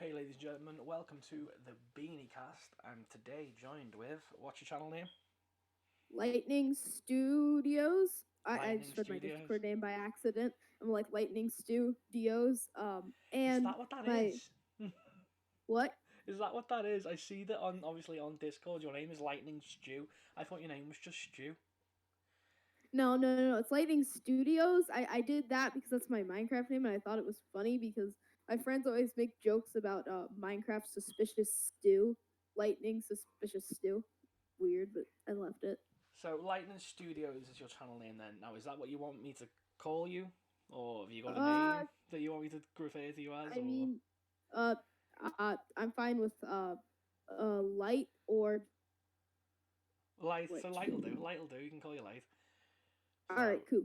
Hey, ladies and gentlemen, welcome to the Beanycast. I'm today joined with, what's your channel name? Lightning Studios. I Lightning just read my Studios. Discord name by accident. I'm like Lightning Studios. Is And that what that my is? what? Is that what that is? I see that obviously on Discord your name is Lightning Stew. I thought your name was just Stew. No. It's Lightning Studios. I did that because that's my Minecraft name, and I thought it was funny because my friends always make jokes about Minecraft suspicious stew, Lightning suspicious stew. Weird, but I left it. So Lightning Studios is your channel name then. Now, is that what you want me to call you? Or have you got a Uh, name that you want me to refer to you as? I Or mean, uh, I'm fine with light or Light, so which. Light will do. Light will do. You can call you Light. All right, So,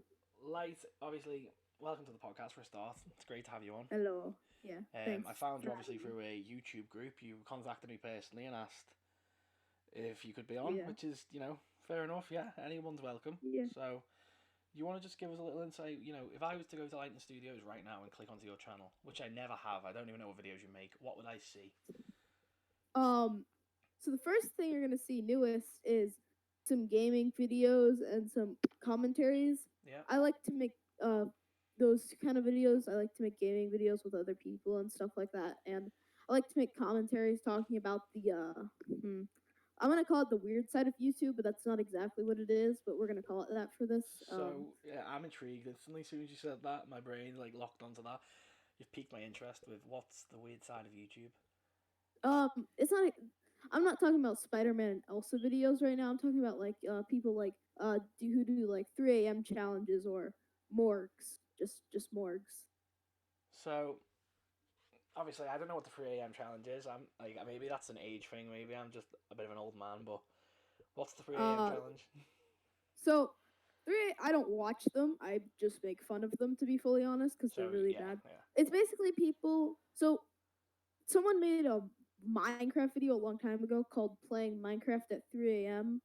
cool. Light, obviously, welcome to the podcast for a start. It's great to have you on. Hello. Yeah, I thanks found you for obviously having me. through a YouTube group. You contacted me personally and asked if you could be on, Yeah, which is, fair enough. Yeah, anyone's welcome. yeah. So, you want to just give us a little insight? If I was to go to Lightning Studios right now and click onto your channel, which I never have, I don't even know what videos you make, what would I see? Um, so the first thing you're gonna see newest is some gaming videos and some commentaries. Yeah. I like to make those kind of videos. I like to make gaming videos with other people and stuff like that. And I like to make commentaries talking about the I'm gonna call it the weird side of YouTube, but that's not exactly what it is. But we're gonna call it that for this. So, yeah, I'm intrigued instantly. As soon as you said that, my brain, locked onto that. You've piqued my interest with what's the weird side of YouTube. It's not. I'm not talking about Spider-Man and Elsa videos right now. I'm talking about like people like who do like 3 a.m. challenges or morgues, just morgues. So, obviously, I don't know what the 3 a.m. challenge is. I'm like, maybe that's an age thing. Maybe I'm just a bit of an old man, but what's the 3 a.m. Uh, challenge? so three. I don't watch them. I just make fun of them to be fully honest because they're So really yeah, bad. yeah. It's basically people. So someone made a Minecraft video a long time ago called "Playing Minecraft at 3 a.m."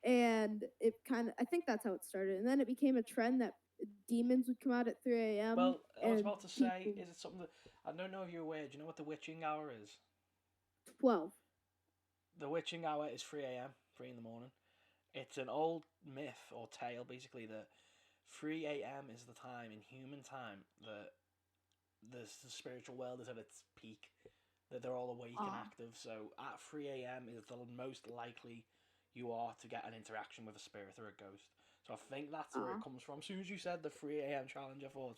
And it kind of I think that's how it started, and then it became a trend that demons would come out at 3 a.m. Well, I was and about to say, people is it something that I don't know if you're aware? Do you know what the witching hour is? 12. The witching hour is 3 a.m., 3 in the morning. It's an old myth or tale, basically, that 3 a.m. is the time in human time that the spiritual world is at its peak, that they're all awake and Ah, active. So at 3 a.m. is the most likely you are to get an interaction with a spirit or a ghost. So I think that's where it ah. comes from. As soon as you said the 3 a.m. challenge, I thought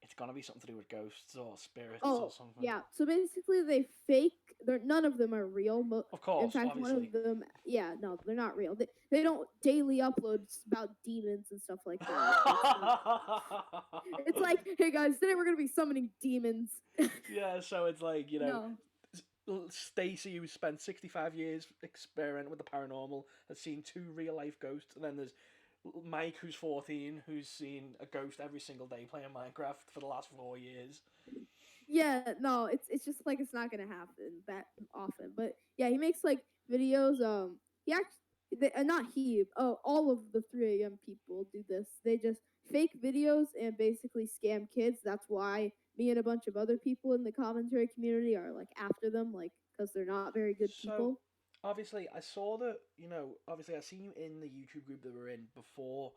it's gonna be something to do with ghosts or spirits or Oh, something. yeah. So basically, they fake. They're none of them are real. Of In course, fact, one obviously. of them, yeah, no, they're not real. They don't daily upload about demons and stuff like that. It's not. It's like, hey guys, today we're gonna be summoning demons. Yeah, so it's like, No. Stacy, who spent 65 years experimenting with the paranormal, has seen two real life ghosts, and then there's Mike, who's 14, who's seen a ghost every single day playing Minecraft for the last 4 years. Yeah, no, it's just like it's not gonna happen that often. But yeah, he makes like videos. He actually, not he. Oh, all of the 3 a.m. people do this. They just fake videos and basically scam kids. That's why me and a bunch of other people in the commentary community are like after them, like because they're not very good So, people. obviously, I saw that, obviously, I seen you in the YouTube group that we're in before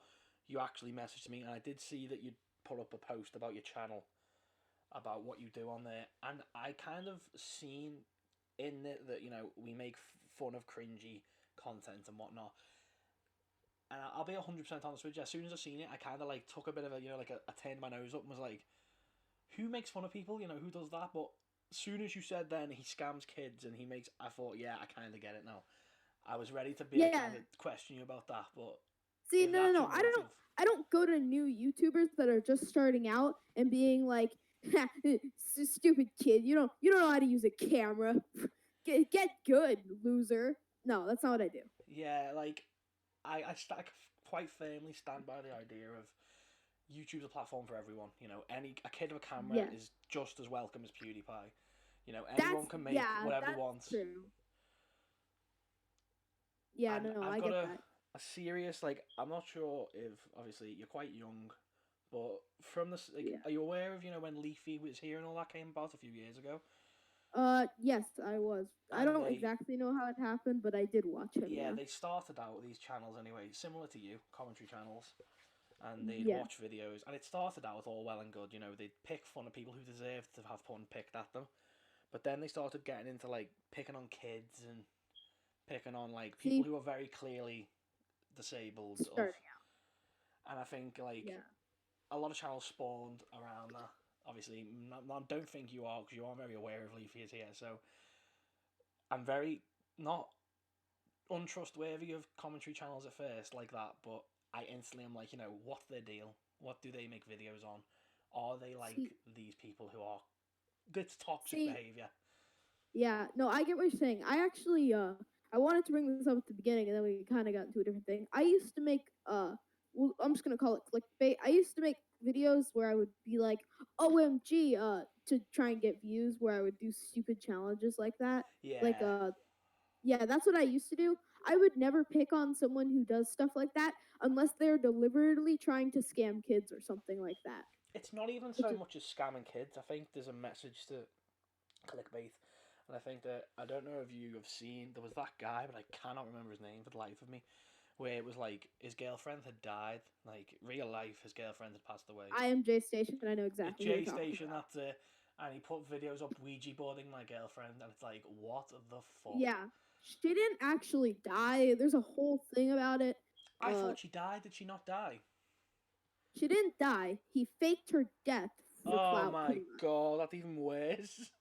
you actually messaged me, and I did see that you'd put up a post about your channel, about what you do on there, and I kind of seen in it that, we make fun of cringy content and whatnot. And I'll be 100% honest with you. As soon as I seen it, I kind of like took a bit of a, I turned my nose up and was like, who makes fun of people? Who does that? But as soon as you said then he scams kids and he makes, I thought, yeah, I kind of get it now. I was ready to be like, kind Yeah. of question you about that, but See, if that's no. your motive, I don't go to new YouTubers that are just starting out and being like, "Stupid kid, you don't know how to use a camera. Get good, loser." No, that's not what I do. yeah, like I quite firmly stand by the idea of YouTube's a platform for everyone. Any a kid with a camera Yeah, is just as welcome as PewDiePie. Anyone that's can make yeah, whatever he that's wants. true. Yeah, And no, I've I got get a that. a serious, like, I'm not sure if obviously you're quite young, but from this, like, Yeah. are you aware of when Leafy was here and all that came about a few years ago? Yes, I was. I And don't they, exactly know how it happened, but I did watch him. yeah, Yeah. they started out these channels anyway, similar to you, commentary channels, and they'd Yeah. watch videos. And it started out all well and good, they'd pick fun of people who deserved to have fun picked at them. But then they started getting into like picking on kids and picking on like people See, who are very clearly disabled of, starting out. and I think like Yeah. a lot of channels spawned around that. Obviously, don't think you are because you are very aware of Leafy's here. So I'm very not untrustworthy of commentary channels at first like that, but I instantly am like, what's their deal? What do they make videos on? Are they like See, these people who are? It's toxic see, behavior. yeah. No, I get what you're saying. I actually, I wanted to bring this up at the beginning, and then we kind of got into a different thing. I used to make, well, I'm just gonna call it clickbait. I used to make videos where I would be like, "OMG," to try and get views, where I would do stupid challenges like that. Like, Yeah, yeah, that's what I used to do. I would never pick on someone who does stuff like that unless they're deliberately trying to scam kids or something like that. it's not even Which so is much as scamming kids. I think there's a message to clickbait, and I think that I don't know if you have seen. There was that guy, but I cannot remember his name for the life of me. Where it was like his girlfriend had died, like real life, his girlfriend had passed away. I am J Station, and I know It's exactly who you're J talking Station, about. that's it. And he put videos up Ouija boarding my girlfriend, and it's like, what the fuck? Yeah, she didn't actually die. There's a whole thing about it. I Uh, thought she died. Did she not die? she didn't die. He faked her death for Oh clout, my pretty much. god, that's even worse.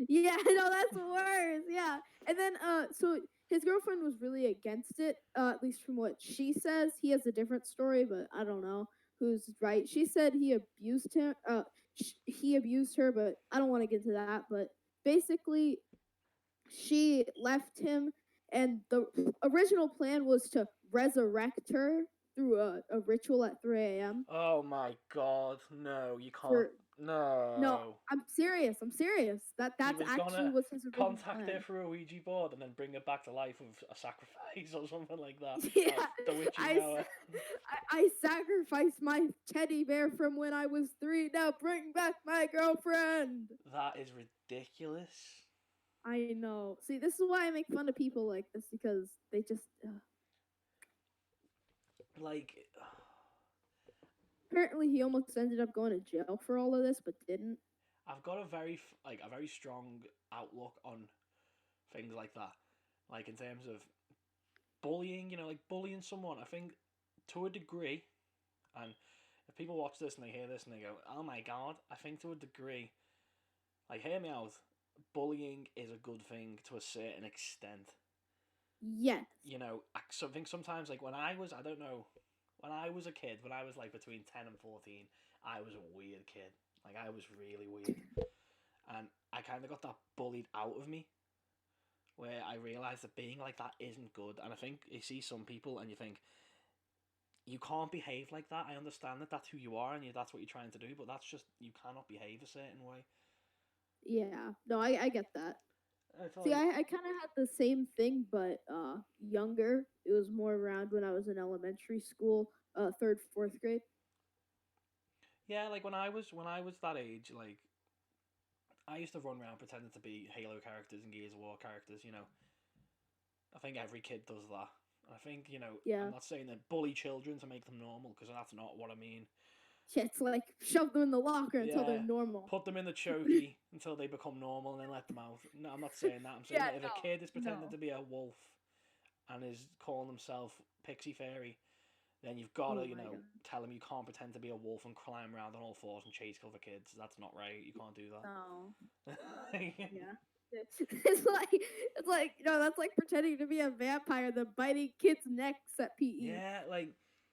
Yeah, no, that's worse. Yeah, and then so his girlfriend was really against it. At least from what she says, he has a different story, but I don't know who's right. She said he abused him. He abused her, but I don't want to get into that. But basically, she left him, and the original plan was to resurrect her through a ritual at 3 a.m. Oh my god, no, you can't. for no, No. I'm serious. I'm serious. He That's was actually gonna was his original contact her plan. through a Ouija board and then bring her back to life with a sacrifice or something like that. Yeah, The witching I, hour. I sacrificed my teddy bear from when I was 3. Now bring back my girlfriend. That is ridiculous. I know. See, this is why I make fun of people like this because they just. Like, Apparently, he almost ended up going to jail for all of this, but didn't. I've got a very strong outlook on things like that. Like in terms of bullying, like bullying someone. I think to a degree, and if people watch this and they hear this and they go, "Oh my god," I think to a degree, like hear me out. Bullying is a good thing to a certain extent. Yes. I think sometimes like I don't know, when I was a kid, when I was like between 10 and 14, I was a weird kid. Like I was really weird, and I kind of got that bullied out of me where I realised that being like that isn't good. And I think you see some people and you think, you can't behave like that. I understand that that's who you are and that's what you're trying to do, but that's just, you cannot behave a certain way. Yeah. No, I get that. It's See, like, I kind of had the same thing, but younger. It was more around when I was in elementary school, third, fourth grade. yeah, like when I was that age, like I used to run around pretending to be Halo characters and Gears of War characters. I think every kid does that. I think, I'm Yeah. not saying that bully children to make them normal because that's not what I mean. Yeah, it's like shove them in the locker until they're Yeah, normal. put them in the chokey until they become normal and then let them out. No, I'm not saying that. I'm saying Yeah, that if a kid is no, pretending no. to be a wolf and is calling himself Pixie Fairy, then you've got to, Oh my god. tell him you can't pretend to be a wolf and climb around on all fours and chase other kids. That's not right. You can't do No. that. Yeah. It's like that's like pretending to be a vampire then biting kids' necks at PE. Yeah, like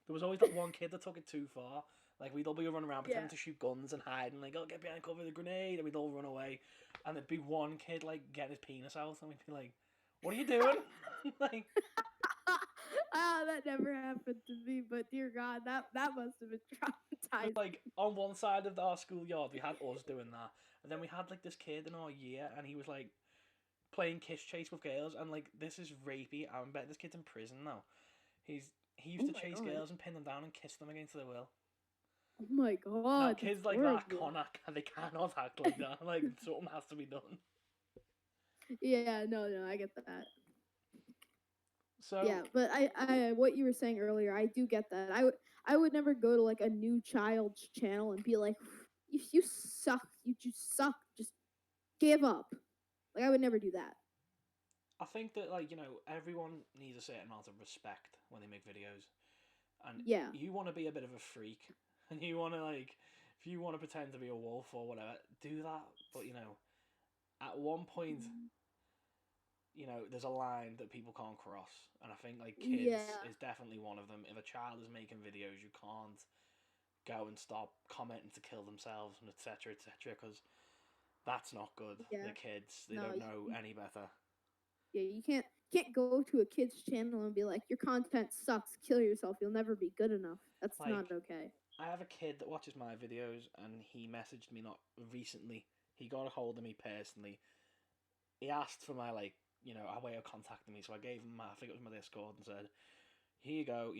there was always that one kid that took it too far. Like we'd all be running around Yeah. pretending to shoot guns and hiding, like, "Oh, get behind cover of the grenade," and we'd all run away. And there'd be one kid like getting his penis out, and we'd be like, "What are you doing?" Like, Ah, that never happened to me, but dear God, that must have been because traumatizing. like on one side of our schoolyard, we had us doing that, and then we had like this kid in our year, and he was like playing kiss chase with girls, and like this is rapey. I bet this kid's in prison now. He used Oh to my chase God. girls and pin them down and kiss them against their will. Oh my Now God, that's kids like that horrible. can't act, they cannot act like that. Like something has to be done. Yeah, no, I get that. Yeah, So but what you were saying earlier, I do get that. I would never go to like a new child's channel and be like, you suck, you just suck, just give up. Like I would never do that. I think that, like, everyone needs a certain amount of respect when they make videos, and Yeah, you want to be a bit of a freak, and you want to, like, if you want to pretend to be a wolf or whatever, do that. But at one point, there's a line that people can't cross, and I think like kids yeah, is definitely one of them. If a child is making videos, you can't go and stop commenting to kill themselves and etc. etc. because that's not good. yeah. They're kids; they No, don't know any better. yeah, you can't go to a kid's channel and be like, your content sucks, kill yourself, you'll never be good enough. That's Like, not okay. I have a kid that watches my videos, and he messaged me not recently. He got a hold of me personally. He asked for my, like, a way of contacting me, so I gave him I think it was my Discord, and said, "Here you go.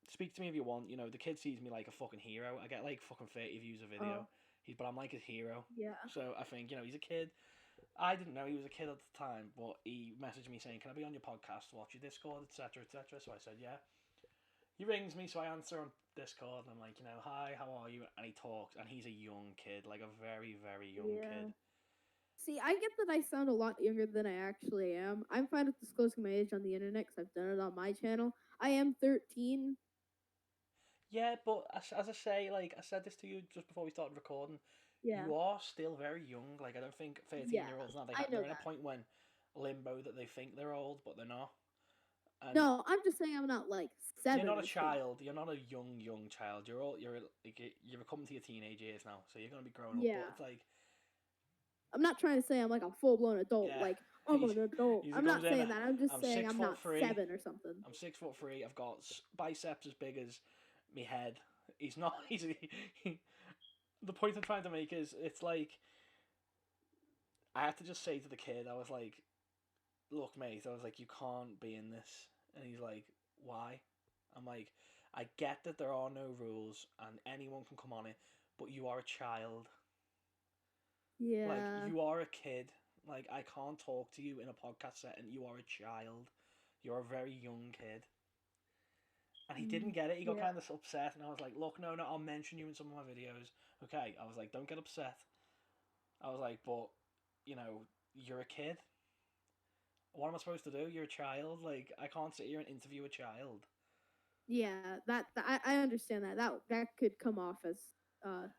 Speak to me if you want. The kid sees me like a fucking hero. I get like fucking 30 views a video. Oh, But I'm like his hero. yeah, So I think he's a kid. I didn't know he was a kid at the time, but he messaged me saying, "Can I be on your podcast, watch your Discord, etc., etc." So I said, "Yeah." He rings me, so I answer on Discord, and I'm like, "Hi, how are you?" And he talks, and he's a young kid, like a very, very young yeah. kid. See, I get that I sound a lot younger than I actually am. I'm fine with disclosing my age on the internet because I've done it on my channel. I am 13. Yeah, but as I say, like I said this to you just before we started recording, Yeah, you are still very young. Like I don't think 13 yeah, year olds now I know they're in a that. point when limbo that they think they're old, but they're not. And No, I'm just saying I'm not like you're 7 not a or 10. child. You're not a young child. You're all you're coming to your teenage years now, so you're gonna be growing up. But Yeah. it's like, I'm not trying to say I'm like a full blown adult, yeah, like, I'm he's an adult. he I'm comes not in. saying that. I'm just I'm saying six I'm foot not three. 7 or something. I'm 6'3". I've got biceps as big as me head. He's not. The point I'm trying to make is, it's like I had to just say to the kid, I was like, "Look, mate," I was like, "You can't be in this." And he's like, "Why?" I'm like, "I get that there are no rules and anyone can come on it, but you are a child. Like, Yeah. you are a kid. Like, I can't talk to you in a podcast setting. You are a child. You're a very young kid." And he didn't get it. He got Yeah. kind of upset, and I was like, "Look, no, I'll mention you in some of my videos. Okay?" I was like, "Don't get upset." I was like, "But, you know, you're a kid. What am I supposed to do? You're a child. Like, I can't sit here and interview a child." Yeah, I understand that. That could come off as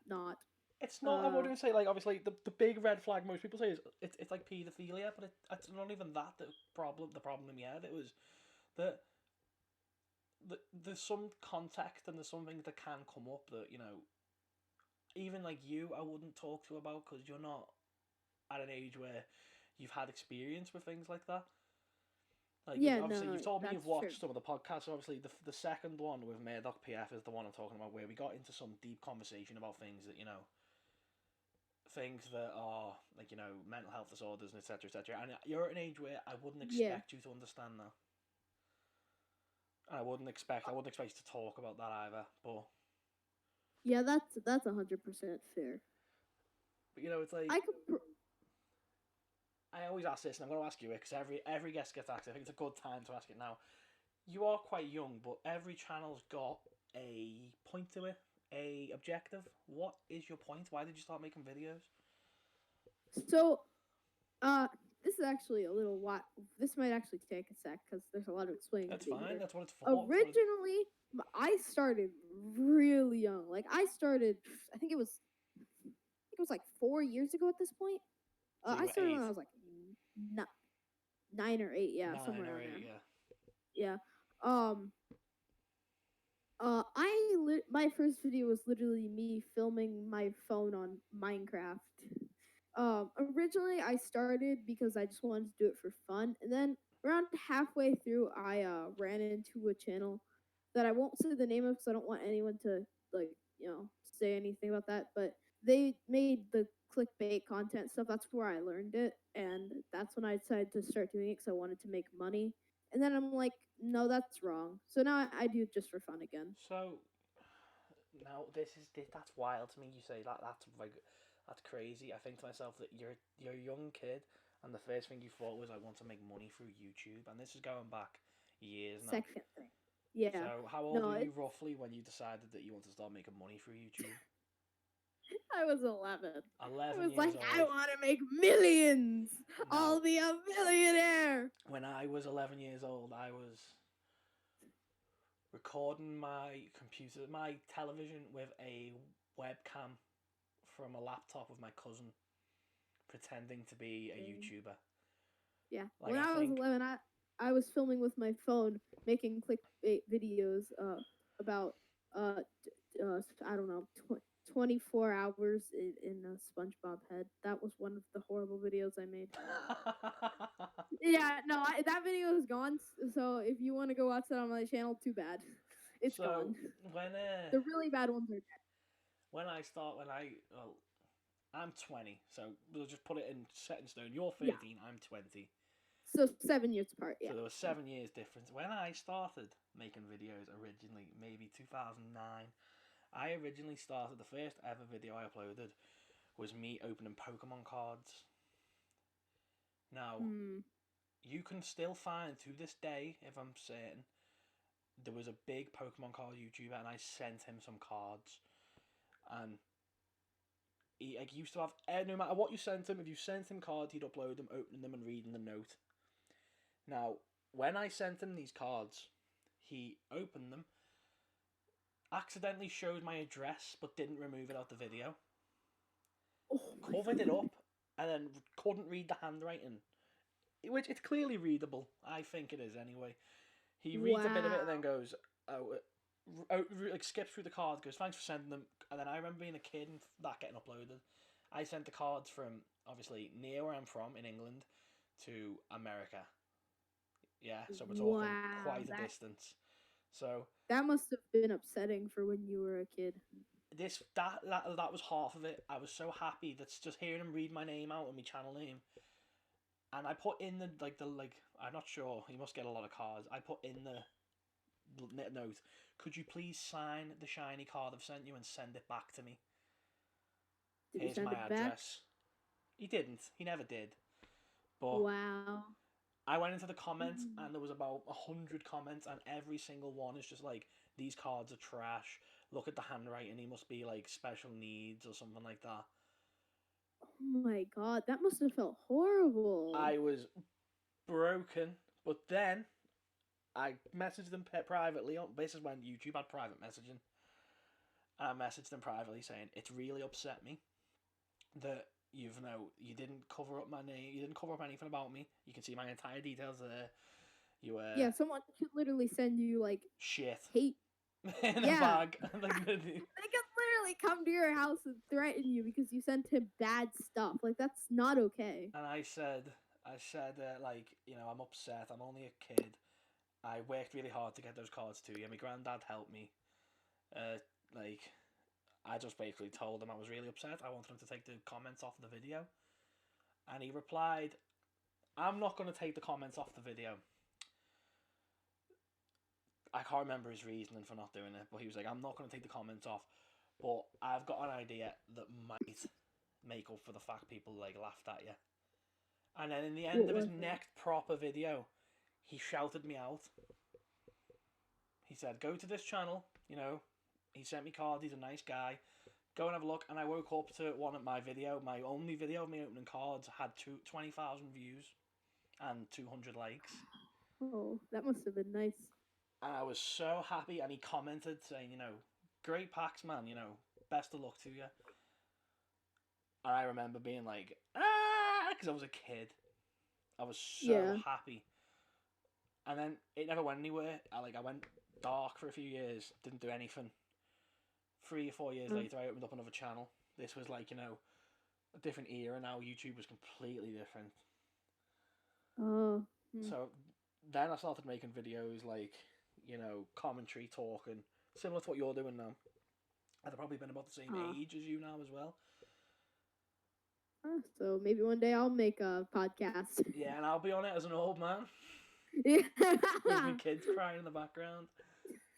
not It's not. I uh wouldn't say, like, obviously the big red flag most people say is it's like paedophilia, but it's not even that the problem. The problem in my head, it was that there's some context and there's some things that can come up that, even like you, I wouldn't talk to about, because you're not at an age where you've had experience with things like that. Like, yeah, obviously, no, you've told me you've that's true. watched some of the podcasts. Obviously, the second one with Murdoch PF is the one I'm talking about, where we got into some deep conversation about things that, things that are, like, mental health disorders and etc. etc. And you're at an age where I wouldn't Yeah. expect you to understand that. I wouldn't expect you to talk about that either. Yeah, that's 100% fair. But it's like, I could I always ask this, and I'm going to ask you it because every guest gets asked it. I think it's a good time to ask it now. You are quite young, but every channel's got a point to it, a objective. What is your point? Why did you start making videos? so uh this is actually a little what this might actually take a sec because there's a lot of explaining That's to do fine. here. That's what it's for. Originally, I started really young. Like I started, I think it was like 4 years ago at this point. So you I were started when eight, I was like 9 or 8, yeah, 9 somewhere or around there. eight. Yeah. Yeah. Um. My first video was literally me filming my phone on Minecraft. Originally I started because I just wanted to do it for fun, and then around halfway through, I ran into a channel that I won't say the name of because I don't want anyone to like say anything about that. But they made the clickbait content stuff. That's where I learned it, and that's when I decided to start doing it because I wanted to make money. And then I'm like, no, that's wrong. So now I do it just for fun again. So now that's wild to me. You say that. That's like, that's crazy. I think to myself that you're a young kid, and the first thing you thought was, I want to make money through YouTube, and this is going back years now. Second thing. Yeah. So how old No, were you roughly when you decided that you wanted to start making money through YouTube? I was 11. I 11 was years like, I old. want to make millions. Now, I'll be a millionaire. when I was 11 years old, I was recording my television with a webcam from a laptop of my cousin, pretending to be a YouTuber. Yeah. Like, When I I was think 11, I was filming with my phone, making clickbait videos about I don't know 24 hours in a SpongeBob head. That was one of the horrible videos I made. Yeah, no, that video is gone. So if you want to go watch that on my channel, too bad. It's so gone. when The really bad ones are dead. I'm 20, so we'll just put it in set in stone. You're 13, Yeah. I'm 20. So 7 years apart, yeah. So there was 7 years difference. When I started making videos originally, maybe 2009, I originally started, the first ever video I uploaded was me opening Pokemon cards. Now, you can still find to this day, if I'm certain, there was a big Pokemon card YouTuber, and I sent him some cards, and he used to have, no matter what you sent him, if you sent him cards, he'd upload them, opening them and reading the note. Now, when I sent him these cards, he opened them, accidentally showed my address, but didn't remove it out the video, covered it up, and then couldn't read the handwriting, which it's clearly readable. I think it is anyway. He reads a bit of it and then goes, like skips through the cards, goes, thanks for sending them. And then I remember being a kid and that getting uploaded. I sent the cards from, obviously, near where I'm from in England to America. Yeah, so we're talking quite a distance. So that must have been upsetting for when you were a kid. That was half of it. I was so happy that's just hearing him read my name out and my channel name. And I put in the I'm not sure, he must get a lot of cards. I put in the note, could you please sign the shiny card I've sent you and send it back to me? Here's my address. He didn't. He never did. But wow. I went into the comments and there was about 100 comments, and every single one is just like, these cards are trash. Look at the handwriting. He must be like special needs or something like that. Oh my god, that must have felt horrible. I was broken, but then I messaged them privately. This is when YouTube had private messaging. And I messaged them privately saying, it's really upset me that you didn't cover up my name, you didn't cover up anything about me. You can see my entire details there. Yeah, someone could literally send you like shit hate in a bag. They could literally come to your house and threaten you because you sent him bad stuff. Like, that's not okay. And I said, like, I'm upset. I'm only a kid. I worked really hard to get those cards to you. My granddad helped me. I just basically told him I was really upset. I wanted him to take the comments off the video. And he replied, I'm not going to take the comments off the video. I can't remember his reasoning for not doing it, but he was like, I'm not going to take the comments off, but I've got an idea that might make up for the fact people like laughed at you. And then in the end of his next proper video, he shouted me out. He said, go to this channel, he sent me cards, he's a nice guy, go and have a look. And I woke up to one of my only video of me opening cards had 20,000 views and 200 likes. Oh, that must have been nice. And I was so happy, and he commented saying, great packs, man, best of luck to you. And I remember being like, because I was a kid. I was so happy. And then it never went anywhere. I went dark for a few years, didn't do anything. 3 or 4 years later, I opened up another channel. This was like, a different era now. YouTube was completely different. Oh. So then I started making videos like, commentary, talking, similar to what you're doing now. I've probably been about the same age as you now as well. So maybe one day I'll make a podcast. Yeah, and I'll be on it as an old man. Yeah. With my kids crying in the background.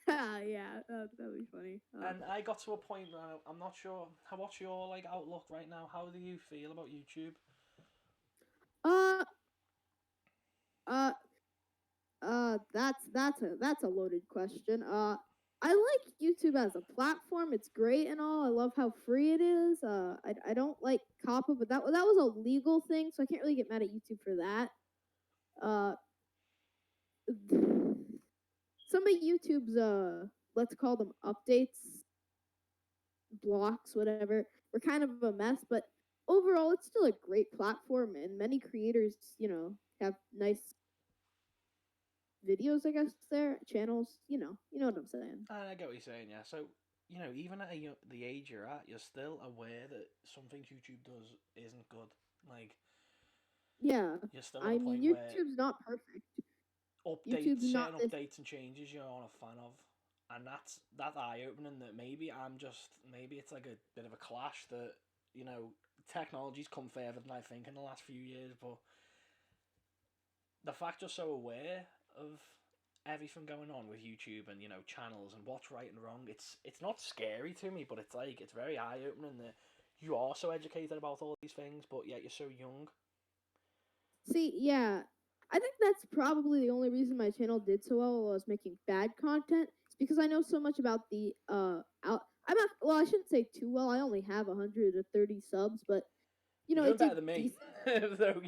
Yeah, that'd be funny. And I got to a point where I'm not sure. What's your outlook right now? How do you feel about YouTube? Uh, uh, that's a loaded question. I like YouTube as a platform. It's great and all. I love how free it is. I don't like COPPA, but that was a legal thing, so I can't really get mad at YouTube for that. Uh, some of YouTube's let's call them updates, blocks, whatever, were kind of a mess, but overall it's still a great platform, and many creators, have nice videos, I guess, there, channels, you know what I'm saying. And I get what you're saying, yeah. So, even at the age you're at, you're still aware that some things YouTube does isn't good. Like, Yeah. you're still at the I mean, point where YouTube's not perfect. updates, YouTube's not certain this. updates and changes you're not a fan of, and that's eye opening. That maybe it's like a bit of a clash that technology's come further than I think in the last few years, but the fact you're so aware of everything going on with YouTube and channels and what's right and wrong, it's not scary to me, but it's very eye opening that you are so educated about all these things, but yet you're so young. See, yeah. I think that's probably the only reason my channel did so well while I was making bad content. It's because I know so much about the I'm not, well, I shouldn't say too well. I only have 130 subs, but You're doing it did better than me, decent. though.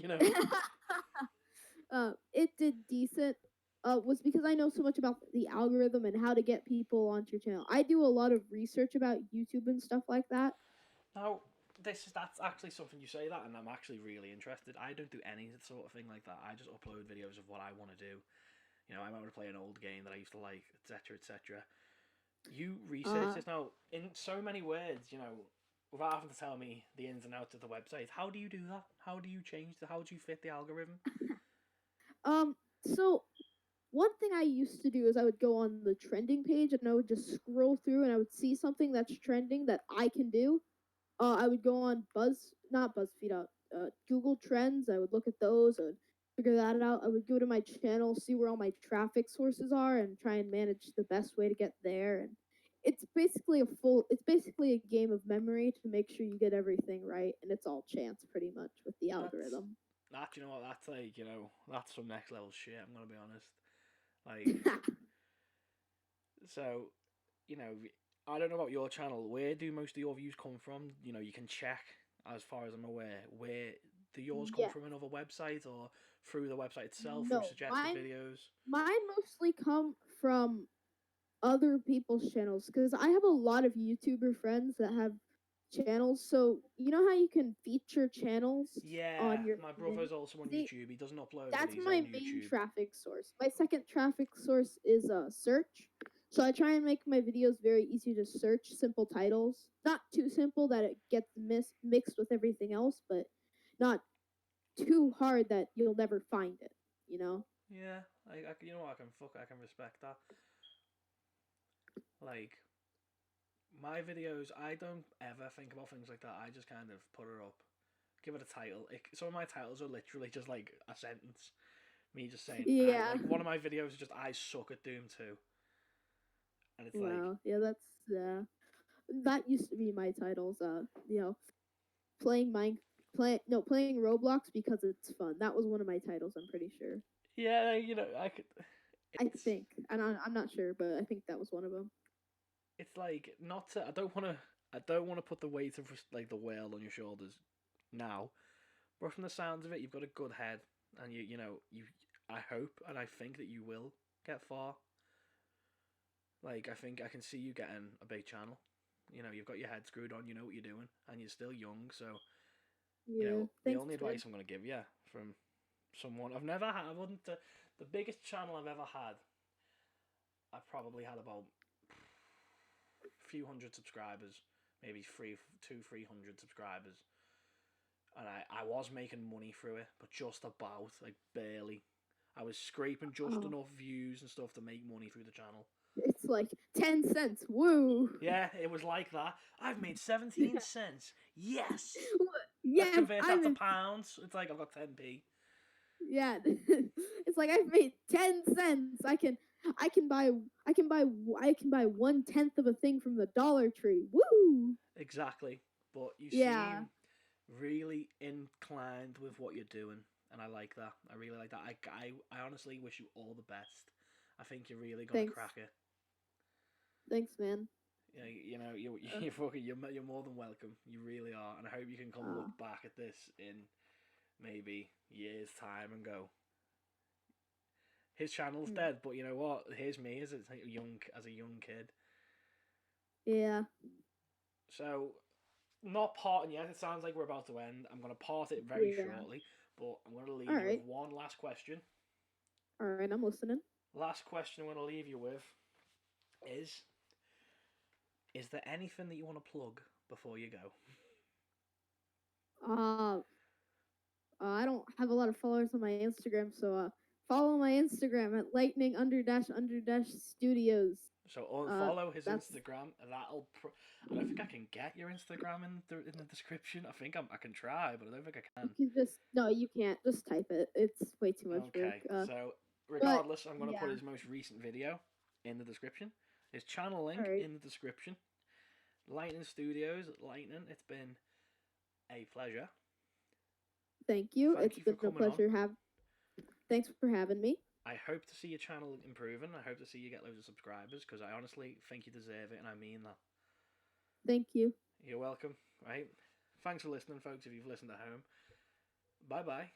It did decent. Was because I know so much about the algorithm and how to get people onto your channel. I do a lot of research about YouTube and stuff like that. Now, that's actually something you say that, and I'm actually really interested. I don't do any sort of thing like that. I just upload videos of what I want to do. I might want to play an old game that I used to like, etc., etc. You research Uh, this now in so many words. Without having to tell me the ins and outs of the website. How do you do that? How do you change the? How do you fit the algorithm? um, so one thing I used to do is I would go on the trending page and I would just scroll through and I would see something that's trending that I can do. I would go on not BuzzFeed, Google Trends. I would look at those. I would figure that out. I would go to my channel, see where all my traffic sources are, and try and manage the best way to get there. And it's basically a game of memory to make sure you get everything right, and it's all chance pretty much with the That's algorithm. you know what that's like. That's some next level shit. I'm gonna be honest. Like, so you know, I don't know about your channel. Where do most of your views come from? You can check, as far as I'm aware, where do yours come Yeah, from another website or through the website itself, through no, suggested videos? mine mostly come from other people's channels because I have a lot of YouTuber friends that have channels. So you know how you can feature channels Yeah, on your my thing? brother's also on See, YouTube. He doesn't upload, but that's he's my on main YouTube. traffic source. My second traffic source is search. So I try and make my videos very easy to search, simple titles. Not too simple that it gets mixed with everything else, but not too hard that you'll never find it, you know? Yeah, you know what, I can respect that. Like, my videos, I don't ever think about things like that. I just kind of put it up, give it a title. Some of my titles are literally just like a sentence. Me just saying, I Yeah. like one of my videos is just I suck at Doom 2, and it's like, Wow. Yeah, that used to be my titles. Playing mine, playing Roblox because it's fun. That was one of my titles. I'm pretty sure. yeah, I could. I It's think, and I'm not sure, but I think that was one of them. it's like not to. I don't want to put the weight of like the world on your shoulders now. But from the sounds of it, you've got a good head, and you. I hope and I think that you will get far. Like, I think I can see you getting a big channel. You've got your head screwed on. You know what you're doing, and you're still young. So, Yeah. the Thanks, only man. advice I'm going to give you from someone I've never had, I wouldn't. The biggest channel I've ever had, I've probably had about a few hundred subscribers, maybe 300 subscribers, and I was making money through it, but just about, like, barely. I was scraping just Oh, enough views and stuff to make money through the channel. it's like 10 cents. Woo. Yeah, it was like that. I've made 17 cents. Yes. Let's Yeah, convert that to pounds. It's like I've got 10p. yeah. It's like I've made 10 cents. I can buy I can buy 1/10 of a thing from the Dollar Tree. Woo. Exactly. But you Yeah. seem really inclined with what you're doing. and I like that. I really like that. I honestly wish you all the best. I think you're really gonna Thanks. crack it. Thanks, man. Uh, you're more than welcome. You really are, and I hope you can come uh, look back at this in maybe years time and go, his channel's hmm. dead, but you know what? Here's me as a young kid. Yeah. So not parting yet. It sounds like we're about to end. I'm gonna part it very Yeah. shortly, but I'm gonna All leave you with right. one last question. All right. I'm listening. Last question I'm gonna leave you with is: is there anything that you want to plug before you go? Uh, I don't have a lot of followers on my Instagram, so follow my Instagram at lightning under dash studios. So Uh, unfollow his that's Instagram. I don't think I can get your Instagram in the description. I can try, but I don't think I you can. can just no, you can't just type it. It's way too much work. Okay, so But regardless, I'm gonna put yeah. his most recent video in the description. His channel All link right. in the description. Lightning Studios, Lightning. It's been a pleasure. Thank you. Thank It's you for been a coming on. pleasure. Thanks for having me. I hope to see your channel improving. I hope to see you get loads of subscribers because I honestly think you deserve it, and I mean that. Thank you. You're welcome. Right. Thanks for listening, folks. If you've listened at home, bye bye.